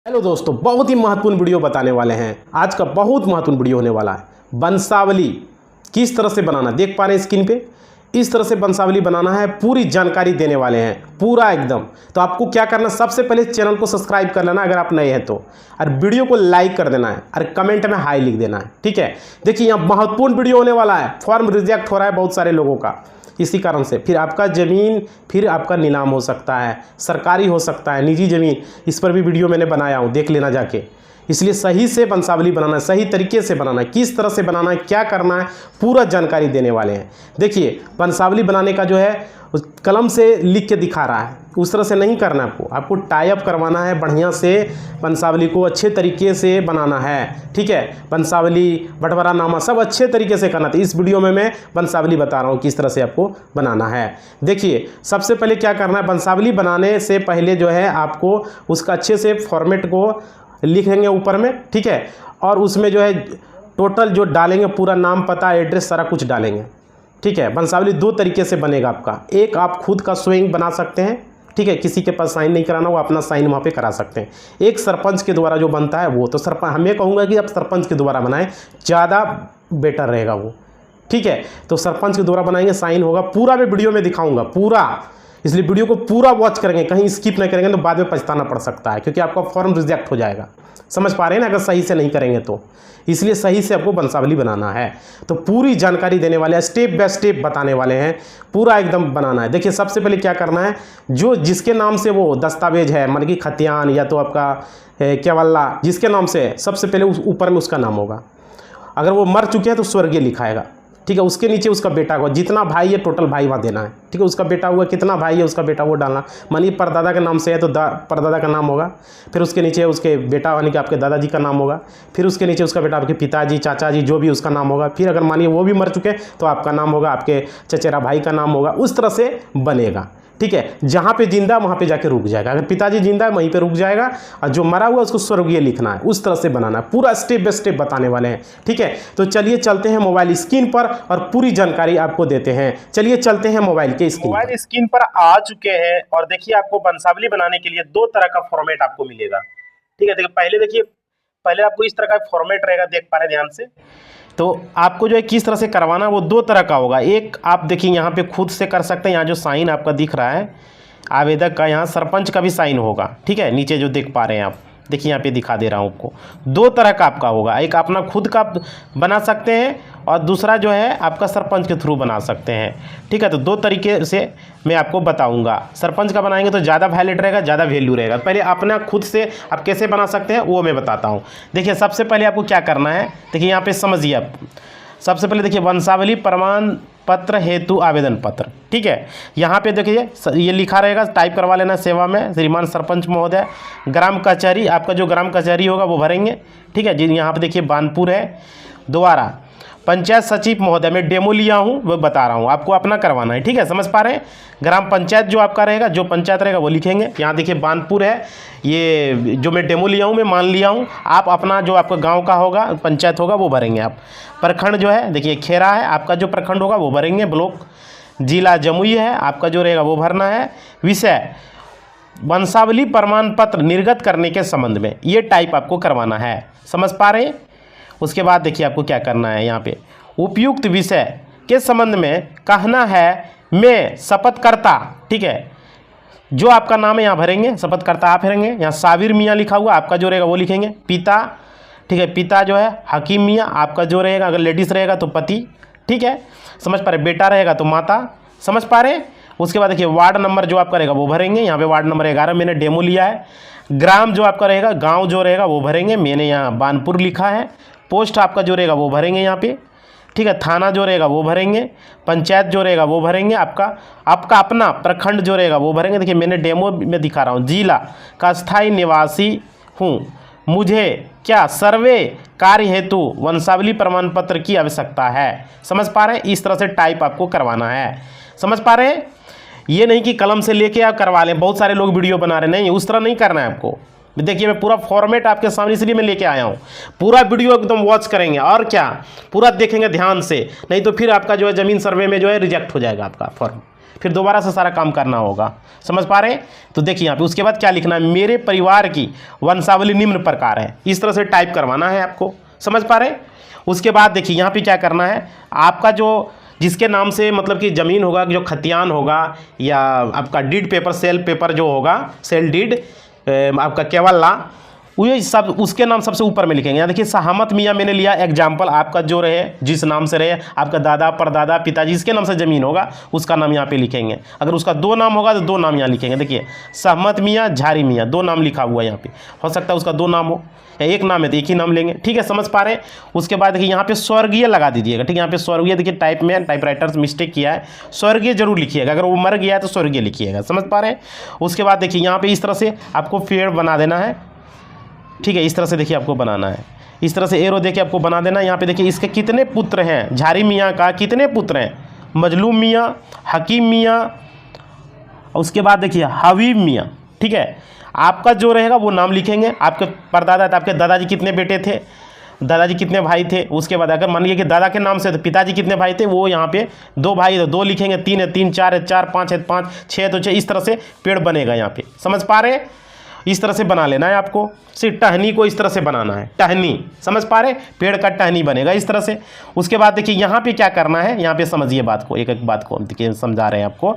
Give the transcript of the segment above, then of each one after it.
Hello दोस्तों, बहुत ही महत्वपूर्ण वीडियो बताने वाले हैं। आज का बहुत महत्वपूर्ण वीडियो होने वाला है। वंशावली किस तरह से बनाना, देख पा रहे हैं स्क्रीन पे। इस तरह से वंशावली बनाना है, पूरी जानकारी देने वाले हैं, पूरा एकदम। तो आपको क्या करना, सबसे पहले चैनल को सब्सक्राइब कर लेना अगर आप नए हैं तो, और वीडियो को लाइक कर देना है और कमेंट में हाई लिख देना है, ठीक है। देखिए यहाँ महत्वपूर्ण वीडियो होने वाला है। फॉर्म रिजेक्ट हो रहा है बहुत सारे लोगों का, इसी कारण से फिर आपका ज़मीन फिर आपका नीलाम हो सकता है, सरकारी हो सकता है, निजी ज़मीन। इस पर भी वीडियो मैंने बनाया हूँ, देख लेना जाके। इसलिए सही से वंशावली बनाना है, सही तरीके से बनाना है, किस तरह से बनाना है, क्या करना है, पूरा जानकारी देने वाले हैं। देखिए वंशावली बनाने का जो है कलम से लिख के दिखा रहा है, उस तरह से नहीं करना है। आपको टाई अप करवाना है, बढ़िया से वंशावली को अच्छे तरीके से बनाना है, ठीक है। वंशावली बंटवारा नामा सब अच्छे तरीके से करना था। इस वीडियो में मैं वंशावली बता रहा हूँ किस तरह से आपको बनाना है। देखिए सबसे पहले क्या करना है, वंशावली बनाने से पहले जो है आपको उसका अच्छे से फॉर्मेट को लिखेंगे ऊपर में, ठीक है। और उसमें जो है टोटल जो डालेंगे पूरा नाम, पता, एड्रेस सारा कुछ डालेंगे, ठीक है। वंशावली दो तरीके से बनेगा आपका। एक आप खुद का स्वयं बना सकते हैं, ठीक है, किसी के पास साइन नहीं कराना, वो अपना साइन वहाँ पे करा सकते हैं। एक सरपंच के द्वारा जो बनता है वो, तो सरपंच हमें कहूँगा कि आप सरपंच के द्वारा बनाएं, ज़्यादा बेटर रहेगा वो, ठीक है। तो सरपंच के द्वारा बनाएंगे, साइन होगा, पूरा मैं वीडियो में दिखाऊँगा पूरा। इसलिए वीडियो को पूरा वॉच करेंगे, कहीं स्किप नहीं करेंगे तो बाद में पछताना पड़ सकता है, क्योंकि आपका फॉर्म रिजेक्ट हो जाएगा। समझ पा रहे हैं ना, अगर सही से नहीं करेंगे तो। इसलिए सही से आपको वंशावली बनाना है। तो पूरी जानकारी देने वाले हैं, स्टेप बाय स्टेप बताने वाले हैं, पूरा एकदम बनाना है। देखिए सबसे पहले क्या करना है, जो जिसके नाम से वो दस्तावेज है, मतलब कि खतियान या तो आपका केवल्ला, जिसके नाम से सबसे पहले उस ऊपर में उसका नाम होगा। अगर वो मर चुके हैं तो स्वर्गीय लिखाएगा, ठीक है। उसके नीचे उसका बेटा होगा, जितना भाई है टोटल भाई वहाँ देना है, ठीक है। उसका बेटा हुआ, कितना भाई है उसका बेटा वो डालना। मानिए परदादा के नाम से है तो परदादा का नाम होगा, फिर उसके नीचे उसके बेटा यानी कि आपके दादाजी का नाम होगा, फिर उसके नीचे उसका बेटा आपके पिताजी, चाचा जी, जो भी उसका नाम होगा। फिर अगर मानिए वो भी मर चुके तो आपका नाम होगा, आपके चचेरा भाई का नाम होगा। उस तरह से बनेगा, ठीक है। जहाँ पे जिंदा वहाँ पे जाके रुक जाएगा। अगर पिताजी जिंदा है वहीं पे रुक जाएगा, और जो मरा हुआ उसको स्वर्गीय लिखना है। उस तरह से बनाना है, पूरा स्टेप बाय स्टेप बताने वाले हैं, ठीक है। तो चलिए चलते हैं मोबाइल स्क्रीन पर और पूरी जानकारी आपको देते हैं। चलिए चलते हैं मोबाइल स्क्रीन पर आ चुके हैं। और देखिए आपको वंशावली बनाने के लिए दो तरह का फॉर्मेट आपको मिलेगा, ठीक है। देखिए पहले आपको इस तरह का फॉर्मेट रहेगा, देख पा रहे ध्यान से। तो आपको जो है किस तरह से करवाना, वो दो तरह का होगा। एक आप देखिए यहाँ पे खुद से कर सकते हैं, यहाँ जो साइन आपका दिख रहा है आवेदक का, यहाँ सरपंच का भी साइन होगा, ठीक है। नीचे जो देख पा रहे हैं आप, देखिए यहाँ पे दिखा दे रहा हूँ आपको। दो तरह का आपका होगा, एक अपना खुद का बना सकते हैं और दूसरा जो है आपका सरपंच के थ्रू बना सकते हैं, ठीक है। तो दो तरीके से मैं आपको बताऊंगा। सरपंच का बनाएंगे तो ज़्यादा वैलिड रहेगा, ज़्यादा वैल्यू रहेगा। पहले अपना खुद से आप कैसे बना सकते हैं वो मैं बताता हूँ। देखिए सबसे पहले आपको क्या करना है, देखिए यहाँ पे समझिए आप। सबसे पहले देखिए वंशावली प्रमाण पत्र हेतु आवेदन पत्र, ठीक है। यहाँ पे देखिए ये लिखा रहेगा, टाइप करवा लेना, सेवा में श्रीमान सरपंच महोदय, ग्राम कचहरी, आपका जो ग्राम कचहरी होगा वो भरेंगे, ठीक है। जी यहाँ पे देखिए बानपुर है। दोबारा पंचायत सचिव महोदय, मैं डेमो लिया हूँ वो बता रहा हूँ, आपको अपना करवाना है, ठीक है। समझ पा रहे हैं। ग्राम पंचायत जो आपका रहेगा, जो पंचायत रहेगा वो लिखेंगे। यहाँ देखिए बानपुर है, ये जो मैं डेमो लिया हूँ मैं मान लिया हूँ। आप अपना जो आपका गांव का होगा, पंचायत होगा वो भरेंगे आप। प्रखंड जो है देखिए खेरा है, आपका जो प्रखंड होगा वो भरेंगे। ब्लॉक जिला जमुई है, आपका जो रहेगा वो भरना है। विषय वंशावली प्रमाण पत्र निर्गत करने के संबंध में, ये टाइप आपको करवाना है। समझ पा रहे हैं। उसके बाद देखिए आपको क्या करना है, यहाँ पे उपयुक्त विषय के संबंध में कहना है मैं शपथकर्ता, ठीक है। जो आपका नाम है यहाँ भरेंगे, शपथकर्ता आप भरेंगे। यहाँ साबिर मियाँ लिखा हुआ, आपका जो रहेगा वो लिखेंगे। पिता, ठीक है, पिता जो है हकीम मियाँ, आपका जो रहेगा अगर लेडीज़ रहेगा तो पति, ठीक है। समझ पा रहे। बेटा रहेगा तो माता, समझ पा रहे। उसके बाद देखिए वार्ड नंबर जो आपका रहेगा वो भरेंगे। यहाँ पे वार्ड नंबर 11 मैंने डेमो लिया है। ग्राम जो आपका रहेगा, गाँव जो रहेगा वो भरेंगे, मैंने यहाँ बानपुर लिखा है। पोस्ट आपका जो रहेगा वो भरेंगे यहाँ पे, ठीक है। थाना जो रहेगा वो भरेंगे। पंचायत जो रहेगा वो भरेंगे। आपका अपना प्रखंड जो रहेगा वो भरेंगे। देखिए मैंने डेमो में दिखा रहा हूँ। जिला का स्थायी निवासी हूँ, मुझे क्या सर्वे कार्य हेतु वंशावली प्रमाण पत्र की आवश्यकता है। समझ पा रहे हैं। इस तरह से टाइप आपको करवाना है। समझ पा रहे हैं। ये नहीं कि कलम से लेके आप करवा लें, बहुत सारे लोग वीडियो बना रहे, नहीं, उस तरह नहीं करना है आपको। देखिए मैं पूरा फॉर्मेट आपके सामने इसलिए मैं लेके आया हूँ। पूरा वीडियो एकदम वॉच करेंगे और क्या पूरा देखेंगे ध्यान से, नहीं तो फिर आपका जो है ज़मीन सर्वे में जो है रिजेक्ट हो जाएगा आपका फॉर्म, फिर दोबारा से सारा काम करना होगा। समझ पा रहे हैं? तो देखिए यहाँ पे उसके बाद क्या लिखना है, मेरे परिवार की वंशावली निम्न प्रकार है, इस तरह से टाइप करवाना है आपको। समझ पा रहे हैं? उसके बाद देखिए यहाँ पे क्या करना है, आपका जो जिसके नाम से मतलब कि ज़मीन होगा, जो खतियान होगा या आपका डीड पेपर, सेल पेपर जो होगा, सेल डीड आपका केवल्ला, वो सब उसके नाम सबसे ऊपर में लिखेंगे। यहाँ देखिए सहमत मियाँ मैंने लिया एग्जाम्पल, आपका जो रहे जिस नाम से रहे, आपका दादा परदादा पिताजी जिसके नाम से ज़मीन होगा उसका नाम यहाँ पे लिखेंगे। अगर उसका 2 नाम होगा तो 2 नाम यहाँ लिखेंगे। देखिए सहमत मियाँ, झारी मियाँ, 2 नाम लिखा हुआ है यहाँ पे, हो सकता है उसका 2 नाम हो या 1 नाम है तो 1 ही नाम लेंगे। ठीक है, समझ पा रहे हैं? उसके बाद देखिए यहाँ पे स्वर्गीय लगा दीजिएगा। ठीक है, यहाँ पे स्वर्गीय देखिए टाइप में टाइपराइटर्स मिस्टेक किया है, स्वर्गीय जरूर लिखिएगा, अगर वो मर गया है तो स्वर्गीय लिखिएगा। समझ पा रहे हैं? उसके बाद देखिए यहाँ पे इस तरह से आपको पेड़ बना देना है। ठीक है, इस तरह से देखिए आपको बनाना है, इस तरह से एरो देखिए आपको बना देना है। यहाँ पे देखिए इसके कितने पुत्र हैं, झारी मियाँ का कितने पुत्र हैं, मजलूम मियाँ, हकीम मियाँ, उसके बाद देखिए हबीब मियाँ। ठीक है, आपका जो रहेगा वो नाम लिखेंगे। आपके परदादा तो आपके दादाजी कितने बेटे थे, दादाजी कितने भाई थे। उसके बाद अगर मान लीजिए कि दादा के नाम से तो पिताजी कितने भाई थे, वो यहाँ पे 2 भाई तो 2 लिखेंगे, 3 है 3, 4 है 4, 5 है 5, 6 है तो 6, इस तरह से पेड़ बनेगा यहाँ पे। समझ पा रहे हैं? इस तरह से बना लेना है आपको, सिर्फ टहनी को इस तरह से बनाना है, टहनी। समझ पा रहे? पेड़ का टहनी बनेगा इस तरह से। उसके बाद देखिए यहाँ पे क्या करना है, यहाँ पे समझिए बात को, एक एक बात को देखिए समझा रहे हैं आपको।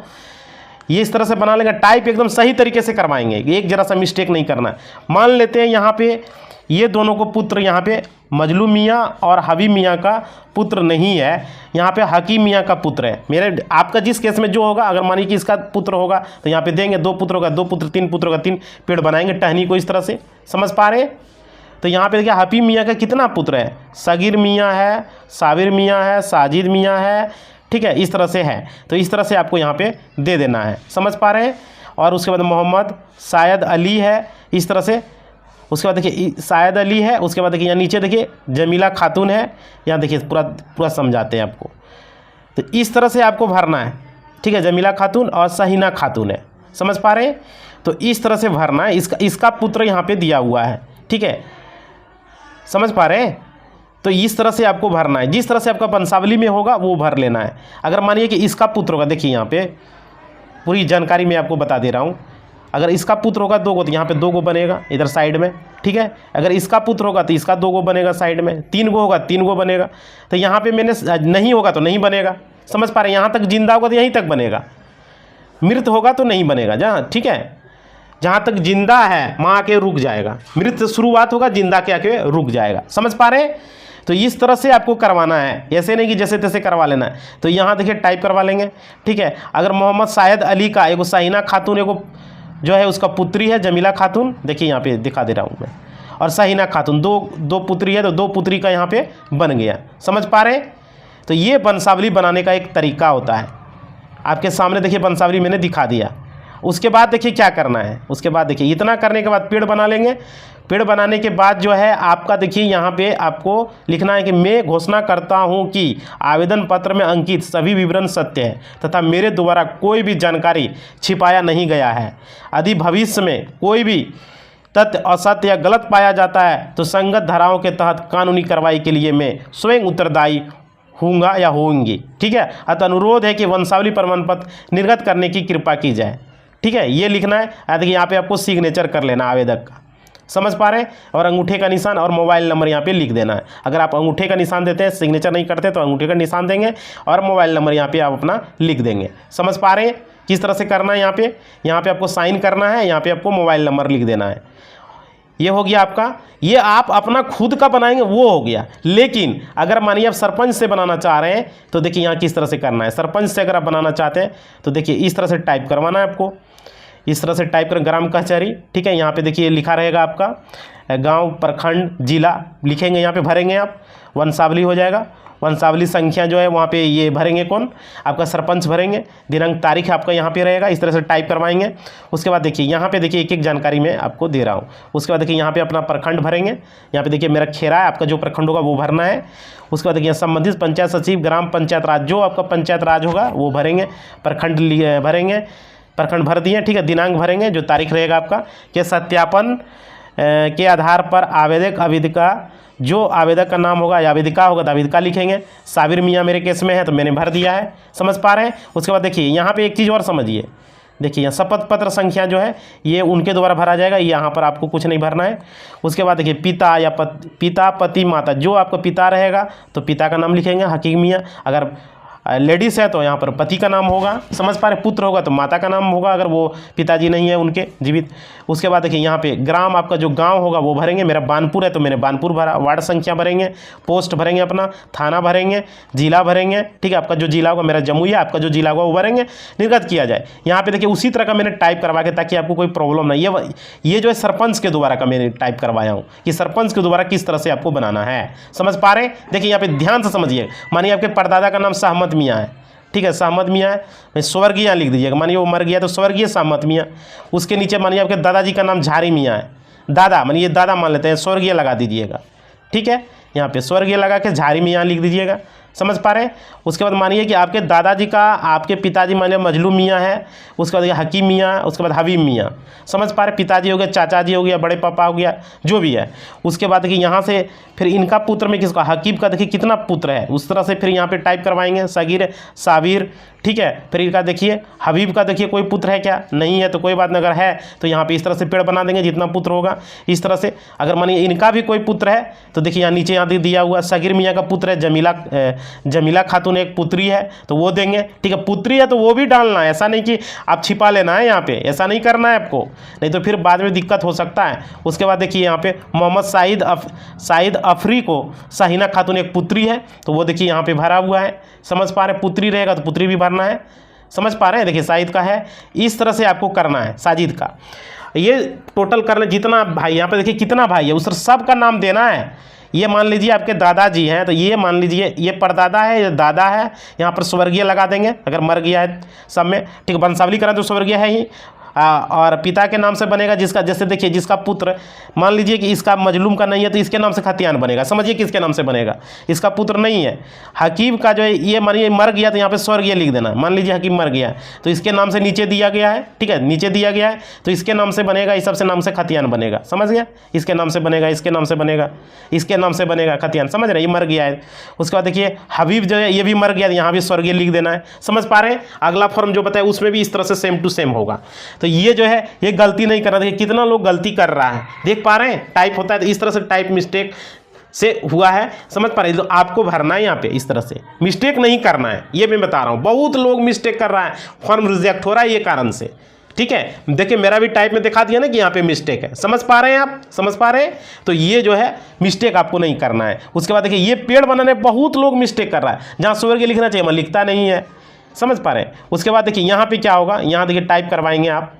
ये इस तरह से बना लेंगे, टाइप एकदम सही तरीके से करवाएंगे, एक जरा सा मिस्टेक नहीं करना है। मान लेते हैं यहाँ पे ये दोनों को पुत्र, यहाँ पे मजलू मियाँ और हबीब मियाँ का पुत्र नहीं है, यहाँ पे हकीम मियाँ का पुत्र है। मेरे आपका जिस केस में जो होगा, अगर मानिए कि इसका पुत्र होगा तो यहाँ पे देंगे 2 पुत्रों का 2 पुत्र, 3 पुत्रों का 3, पेड़ बनाएंगे टहनी को इस तरह से। समझ पा रहे हैं? तो यहाँ पे देखिए हकीम मियाँ का कितना पुत्र है, सगीर मियाँ है, साबिर मियाँ है, साजिद मियाँ है। ठीक है, इस तरह से है, तो इस तरह से आपको यहाँ पे दे देना है। समझ पा रहे हैं? और उसके बाद मोहम्मद शायद अली है, इस तरह से। उसके बाद देखिए शायद अली है, उसके बाद देखिए यहाँ नीचे देखिए जमीला खातून है, यहाँ देखिए पूरा समझाते हैं आपको। तो इस तरह से आपको भरना है। ठीक है, जमीला खातून और सहीना खातून है। समझ पा रहे हैं? तो इस तरह से भरना है। इसका पुत्र यहाँ पे दिया हुआ है। ठीक है, समझ पा रहे हैं? तो इस तरह से आपको भरना है, जिस तरह से आपका वंशावली में होगा वो भर लेना है। अगर मानिए कि इसका पुत्र होगा, देखिए यहाँ पे पूरी जानकारी मैं आपको बता दे रहा हूँ। अगर इसका पुत्र होगा 2 गो तो यहाँ पे 2 गो बनेगा इधर साइड में। ठीक है, अगर इसका पुत्र होगा तो इसका 2 गो बनेगा साइड में, 3 गो होगा 3 गो बनेगा। तो यहाँ पे मैंने नहीं होगा तो नहीं बनेगा। समझ पा रहे हैं? यहाँ तक जिंदा होगा तो यहीं तक बनेगा, मृत होगा तो नहीं बनेगा। जहाँ ठीक है, जहाँ तक जिंदा है वहाँ आके रुक जाएगा, मृत शुरुआत होगा, जिंदा के आके रुक जाएगा। समझ पा रहे हैं? तो इस तरह से आपको करवाना है, ऐसे नहीं कि जैसे तैसे करवा लेना है। तो यहाँ देखिए टाइप करवा लेंगे। ठीक है, अगर मोहम्मद शायद अली का एगो सहीना खातून एगो जो है उसका पुत्री है जमीला खातून, देखिए यहाँ पे दिखा दे रहा हूँ मैं, और सहीना खातून, दो पुत्री है तो 2 पुत्री का यहाँ पे बन गया। समझ पा रहे हैं? तो ये वंशावली बनाने का एक तरीका होता है। आपके सामने देखिए वंशावली मैंने दिखा दिया। उसके बाद देखिए क्या करना है, उसके बाद देखिए इतना करने के बाद पेड़ बना लेंगे। पेड़ बनाने के बाद जो है आपका देखिए यहाँ पे आपको लिखना है कि मैं घोषणा करता हूँ कि आवेदन पत्र में अंकित सभी विवरण सत्य है तथा मेरे द्वारा कोई भी जानकारी छिपाया नहीं गया है। यदि भविष्य में कोई भी तथ्य असत्य या गलत पाया जाता है तो संगत धाराओं के तहत कानूनी कार्रवाई के लिए मैं स्वयं उत्तरदायी हूँगा या होंगी। ठीक है, अतः अनुरोध है कि वंशावली प्रमाण पत्र निर्गत करने की कृपा की जाए। ठीक है, ये लिखना है। देखिए यहाँ पे आपको सिग्नेचर कर लेना आवेदक का। समझ पा रहे हैं? और अंगूठे का निशान और मोबाइल नंबर यहाँ पे लिख देना है। अगर आप अंगूठे का निशान देते हैं, सिग्नेचर नहीं करते, तो अंगूठे का निशान देंगे और मोबाइल नंबर यहाँ पे आप अपना लिख देंगे। समझ पा रहे हैं किस तरह से करना है? यहाँ पे आपको साइन करना है, यहाँ पे आपको मोबाइल नंबर लिख देना है। ये हो गया आपका। ये आप अपना खुद का बनाएंगे वो हो गया। लेकिन अगर मानिए आप सरपंच से बनाना चाह रहे हैं तो देखिए यहाँ किस तरह से करना है। सरपंच से अगर आप बनाना चाहते हैं तो देखिए इस तरह से टाइप करवाना है आपको, इस तरह से टाइप करें ग्राम कचहरी। ठीक है, यहाँ पे देखिए लिखा रहेगा आपका गांव, प्रखंड, जिला लिखेंगे, यहाँ पे भरेंगे आप, वंशावली हो जाएगा। वंशावली संख्या जो है वहाँ पे ये भरेंगे, कौन? आपका सरपंच भरेंगे। दिनांक तारीख आपका यहाँ पे रहेगा, इस तरह से टाइप करवाएंगे। उसके बाद देखिए यहाँ पे देखिए एक एक जानकारी मैं आपको दे रहा हूँ। उसके बाद देखिए यहाँ पे अपना प्रखंड भरेंगे। यहाँ पे देखिए मेरा खेरा है, आपका जो प्रखंड होगा वो भरना है। उसके बाद देखिए संबंधित पंचायत सचिव, ग्राम पंचायत राज, जो आपका पंचायत राज होगा वो भरेंगे। प्रखंड भरेंगे, प्रखंड भर दिए। ठीक है, दिनांक भरेंगे, जो तारीख रहेगा आपका। कि सत्यापन के आधार पर आवेदक आवेदिका, जो आवेदक का नाम होगा या आवेदिका होगा तो आवेदिका लिखेंगे। साबिर मियाँ मेरे केस में है तो मैंने भर दिया है, समझ पा रहे हैं। उसके बाद देखिए यहाँ पे एक चीज़ और समझिए, देखिए यहाँ शपथ पत्र संख्या जो है ये उनके द्वारा भरा जाएगा, यहाँ पर आपको कुछ नहीं भरना है। उसके बाद देखिए पिता या पिता पति माता, जो आपका पिता रहेगा तो पिता का नाम लिखेंगे हकीम मियाँ, अगर लेडीज़ है तो यहाँ पर पति का नाम होगा, समझ पा रहे। पुत्र होगा तो माता का नाम होगा अगर वो पिताजी नहीं है उनके जीवित। उसके बाद देखिए यहाँ पे ग्राम, आपका जो गांव होगा वो भरेंगे, मेरा बानपुर है तो मैंने बानपुर भरा। वार्ड संख्या भरेंगे, पोस्ट भरेंगे, अपना थाना भरेंगे, जिला भरेंगे, ठीक है। आपका जो जिला होगा, मेरा जमुई है, आपका जो जिला होगा वो भरेंगे, निर्गत किया जाए। यहाँ पे देखिए उसी तरह का मैंने टाइप करवा के, ताकि आपको कोई प्रॉब्लम नहीं। ये जो है सरपंच के द्वारा का मैंने टाइप करवाया हूँ कि सरपंच के द्वारा किस तरह से आपको बनाना है, समझ पा रहे। देखिए यहाँ पे ध्यान से समझिए, मानिए आपके परदादा का नाम सहमत मियाँ है, ठीक है, सहमत मियाँ है, मैं स्वर्गीय लिख दीजिएगा। मानिए वो मर गया तो स्वर्गीय सहमत मियाँ। उसके नीचे मानिए आपके दादाजी का नाम झारी मियाँ है, दादा मानिए दादा मान लेते हैं, स्वर्गीय लगा दीजिएगा, ठीक है। यहाँ पे स्वर्गीय लगा के झारी मियाँ लिख दीजिएगा, समझ पा रहे हैं। उसके बाद मानिए कि आपके दादाजी का, आपके पिताजी मानिए मजलूम मियाँ है, उसके बाद हकीम मियाँ, उसके बाद हबीब मियाँ, समझ पा रहे। पिताजी हो गया, चाचा जी हो गया, बड़े पापा हो गया, जो भी है। उसके बाद देखिए यहाँ से फिर इनका पुत्र में किसका, हकीम का देखिए कितना पुत्र है, उस तरह से फिर यहाँ पे टाइप करवाएंगे, सगीर साबिर, ठीक है। फिर इनका देखिए हबीब का देखिए कोई पुत्र है क्या, नहीं है तो कोई बात नहीं, अगर है तो यहाँ पे इस तरह से पेड़ बना देंगे जितना पुत्र होगा इस तरह से। अगर मानिए इनका भी कोई पुत्र है तो देखिए यहाँ नीचे यहाँ दिया हुआ सगीर मियाँ का पुत्र है, जमीला खातून एक पुत्री है तो वो देंगे, ठीक है। पुत्री है तो वो भी डालना है, ऐसा नहीं कि आप छिपा लेना है यहाँ पे, ऐसा नहीं करना है आपको, नहीं तो फिर बाद में दिक्कत हो सकता है। उसके बाद देखिए यहाँ पे मोहम्मद साहिद अफरी को शाहीना खातून एक पुत्री है तो वो देखिए यहाँ पे भरा हुआ है, समझ पा रहे। पुत्री रहेगा तो पुत्री भी भरना है, समझ पा रहे हैं। देखिए साजिद का है, इस तरह से आपको करना है साजिद का। ये टोटल करना जितना भाई, यहाँ पे देखिए कितना भाई है उस सब का नाम देना है। ये मान लीजिए आपके दादाजी हैं तो ये मान लीजिए ये परदादा है, ये दादा है, यहाँ पर स्वर्गीय लगा देंगे अगर मर गया है सब में, ठीक है। वंशावली करें तो स्वर्गीय है ही। और पिता के नाम से बनेगा जिसका, जैसे देखिए जिसका पुत्र मान लीजिए कि इसका मजलूम का नहीं है तो इसके नाम से खतियान बनेगा, समझिए किसके नाम से बनेगा, इसका पुत्र नहीं है। हकीम का जो है ये मानिए मर गया तो यहाँ पे स्वर्गीय लिख देना। मान लीजिए हकीम मर गया तो इसके नाम से नीचे दिया गया है, ठीक है, नीचे दिया गया है तो इसके नाम से बनेगा, इस सबसे नाम से खतियान बनेगा, समझ गया। इसके नाम से बनेगा, इसके नाम से बनेगा, इसके नाम से बनेगा खतियान, समझ रहे, ये मर गया है। उसके बाद देखिए हबीब जो है ये भी मर गया, यहाँ भी स्वर्गीय लिख देना है, समझ पा रहे हैं। अगला फॉर्म जो बताया उसमें भी इस तरह से सेम टू सेम होगा। तो ये जो है ये गलती नहीं करना। देखिए कितना लोग गलती कर रहा है, देख पा रहे हैं। टाइप होता है तो इस तरह से टाइप मिस्टेक से हुआ है, समझ पा रहे हैं। तो आपको भरना है यहाँ पे इस तरह से, मिस्टेक नहीं करना है, ये मैं बता रहा हूँ। बहुत लोग मिस्टेक कर रहा है, फॉर्म रिजेक्ट हो रहा है ये कारण से, ठीक है। देखिए मेरा भी टाइप में दिखा दिया ना कि यहाँ पे मिस्टेक है, समझ पा रहे हैं आप, समझ पा रहे हैं। तो ये जो है मिस्टेक आपको नहीं करना है। उसके बाद देखिए ये पेड़ बनाने बहुत लोग मिस्टेक कर रहा है, जहाँ स्वर्गीय लिखना चाहिए वहाँ लिखता नहीं है, समझ पा रहे हैं। उसके बाद देखिए यहाँ पे क्या होगा, यहाँ देखिए टाइप करवाएंगे आप,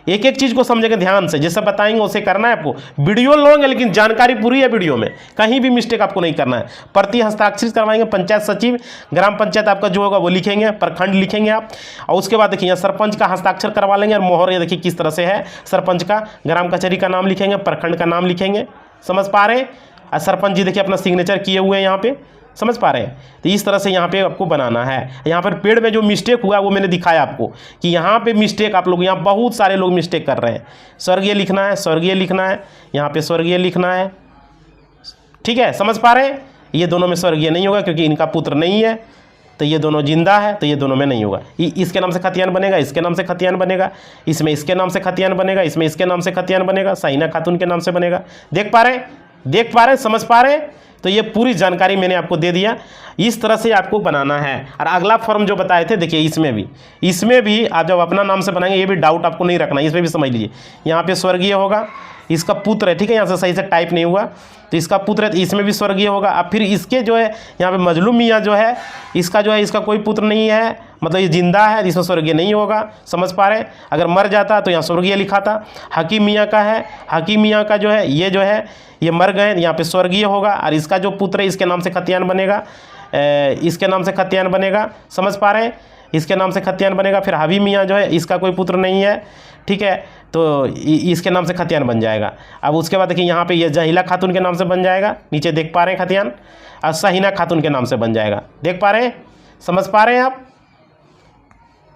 एक एक चीज़ को समझेंगे ध्यान से, जैसे बताएंगे उसे करना है आपको। वीडियो लॉन्ग है लेकिन जानकारी पूरी है वीडियो में, कहीं भी मिस्टेक आपको नहीं करना है। प्रति हस्ताक्षरित करवाएंगे, पंचायत सचिव, ग्राम पंचायत आपका जो होगा वो लिखेंगे, प्रखंड लिखेंगे आप। और उसके बाद देखिए यहाँ सरपंच का हस्ताक्षर करवा लेंगे और मोहर ये देखिए किस तरह से है, सरपंच का, ग्राम कचहरी का नाम लिखेंगे, प्रखंड का नाम लिखेंगे, समझ पा रहे हैं। और सरपंच जी देखिए अपना सिग्नेचर किए हुए हैं यहाँ पे, समझ पा रहे हैं। तो इस तरह से यहाँ पे आपको बनाना है। यहाँ पर पेड़ में जो मिस्टेक हुआ वो मैंने दिखाया आपको कि यहाँ पे मिस्टेक आप लोग, यहाँ बहुत सारे लोग मिस्टेक कर रहे हैं। स्वर्गीय लिखना है, स्वर्गीय लिखना है, यहाँ पे स्वर्गीय लिखना है, ठीक है, समझ पा रहे हैं। ये दोनों में स्वर्गीय नहीं होगा क्योंकि इनका पुत्र नहीं है, तो ये दोनों जिंदा है तो ये दोनों में नहीं होगा। इसके नाम से खतियान बनेगा, इसके नाम से खतियान बनेगा, इसमें इसके नाम से खतियान बनेगा, इसमें इसके नाम से खतियान बनेगा, शाहीना खातून के नाम से बनेगा। देख पा रहे हैं, देख पा रहे हैं, समझ पा रहे हैं। तो ये पूरी जानकारी मैंने आपको दे दिया, इस तरह से आपको बनाना है। और अगला फॉर्म जो बताए थे देखिए इसमें भी आप जब अपना नाम से बनाएंगे, ये भी डाउट आपको नहीं रखना, इसमें भी समझ लीजिए। यहाँ पे स्वर्गीय होगा, इसका पुत्र है, ठीक है, यहाँ से सही से टाइप नहीं हुआ तो इसका पुत्र है तो इसमें भी स्वर्गीय होगा। अब फिर इसके जो है यहाँ पे मजलूम मियाँ जो है, इसका जो है इसका कोई पुत्र नहीं है, मतलब ये जिंदा है, इसमें स्वर्गीय नहीं होगा, समझ पा रहे हैं। अगर मर जाता तो यहाँ स्वर्गीय लिखा था। हकीम मियाँ का है, हकीम मियाँ का जो है ये मर गए, यहाँ पे स्वर्गीय होगा। और इसका जो पुत्र है इसके नाम से खतियान बनेगा, इसके नाम से खतियान बनेगा, समझ पा रहे हैं, इसके नाम से खतियान बनेगा। फिर हबीब मियाँ जो है इसका कोई पुत्र नहीं है, ठीक है, तो इसके नाम से खतियान बन जाएगा। अब उसके बाद देखिए यहाँ पे ये जहीला खातून के नाम से बन जाएगा, नीचे देख पा रहे हैं खतियान, और शाहीना खातून के नाम से बन जाएगा, देख पा रहे हैं, समझ पा रहे हैं आप,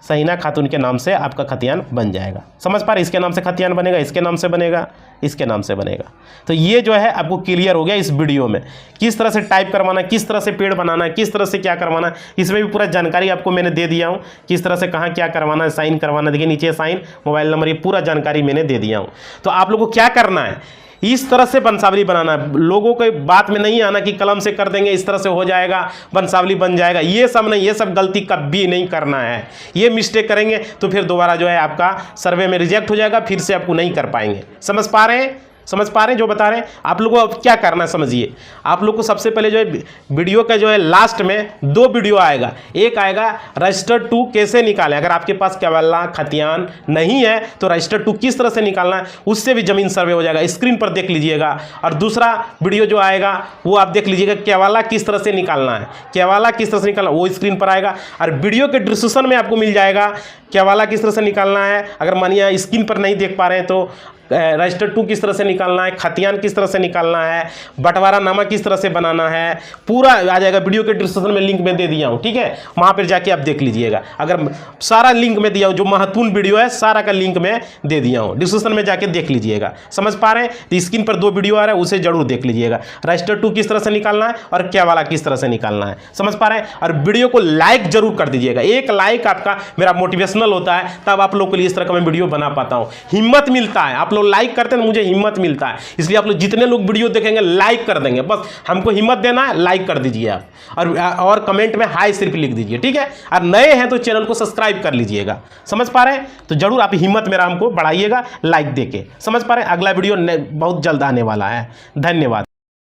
सहीना खातून के नाम से आपका खतियान बन जाएगा। समझ पा रहे, इसके नाम से खतियान बनेगा, इसके नाम से बनेगा, इसके नाम से बनेगा। तो ये जो है आपको क्लियर हो गया इस वीडियो में, किस तरह से टाइप करवाना, किस तरह से पेड़ बनाना है, किस तरह से क्या करवाना है। इसमें भी पूरा जानकारी आपको मैंने दे दिया हूँ, किस तरह से कहाँ क्या करवाना है, साइन करवाना, देखिए नीचे साइन, मोबाइल नंबर, ये पूरा जानकारी मैंने दे दिया हूँ। तो आप लोगों को क्या करना है, इस तरह से वंशावली बनाना है। लोगों के बात में नहीं आना कि कलम से कर देंगे इस तरह से हो जाएगा, वंशावली बन जाएगा, ये सब नहीं, ये सब गलती कभी नहीं करना है। ये मिस्टेक करेंगे तो फिर दोबारा जो है आपका सर्वे में रिजेक्ट हो जाएगा, फिर से आपको नहीं कर पाएंगे। समझ पा रहे हैं, समझ पा रहे हैं जो बता रहे हैं आप लोगों को। अब क्या करना है समझिए, आप लोग को सबसे पहले जो है वीडियो का जो है लास्ट में 2 वीडियो आएगा। एक आएगा रजिस्टर 2 कैसे निकालें, अगर आपके पास केवल्ला खतियान नहीं है तो रजिस्टर 2 किस तरह से निकालना है, उससे भी जमीन सर्वे हो जाएगा, स्क्रीन पर देख लीजिएगा। और दूसरा वीडियो जो आएगा वो आप देख लीजिएगा, केवल्ला किस तरह से निकालना है, केवल्ला किस तरह से निकालना, वो स्क्रीन पर आएगा। और वीडियो के डिस्क्रिप्शन में आपको मिल जाएगा केवल्ला किस तरह से निकालना है, अगर मानिए स्क्रीन पर नहीं देख पा रहे हैं तो रजिस्टर 2 किस तरह से निकालना है, खतियान किस तरह से निकालना है, बंटवारा नामा किस तरह से बनाना है, पूरा आ जाएगा। वीडियो के डिस्क्रिप्शन में लिंक में दे दिया हूँ, ठीक है, वहाँ पर जाके आप देख लीजिएगा। अगर सारा लिंक में दिया हूँ, जो महत्वपूर्ण वीडियो है सारा का लिंक में दे दिया हूँ, डिस्क्रिप्शन में जाके देख लीजिएगा। समझ पा रहे हैं, तो स्क्रीन पर 2 वीडियो आ रहा है, उसे जरूर देख लीजिएगा। रजिस्टर 2 किस तरह से निकालना है और क्या वाला किस तरह से निकालना है, समझ पा रहे हैं। और वीडियो को लाइक जरूर कर दीजिएगा, एक लाइक आपका मेरा मोटिवेशनल होता है, तब आप लोग के लिए इस तरह का मैं वीडियो बना पाता हूँ। हिम्मत मिलता है, आप लोग लाइक करते हैं, मुझे हिम्मत मिलता है। इसलिए आप लोग जितने लोग वीडियो देखेंगे लाइक कर देंगे, बस हमको हिम्मत देना है, लाइक कर दीजिए आप, और कमेंट में हाई सिर्फ लिख दीजिए, ठीक है। और नए हैं तो चैनल को सब्सक्राइब कर लीजिएगा। समझ पा रहे हैं, तो जरूर आप हिम्मत मेरा हमको बढ़ाइएगा लाइक देके। समझ पा रहे हैं, अगला वीडियो बहुत जल्द आने वाला है। धन्यवाद।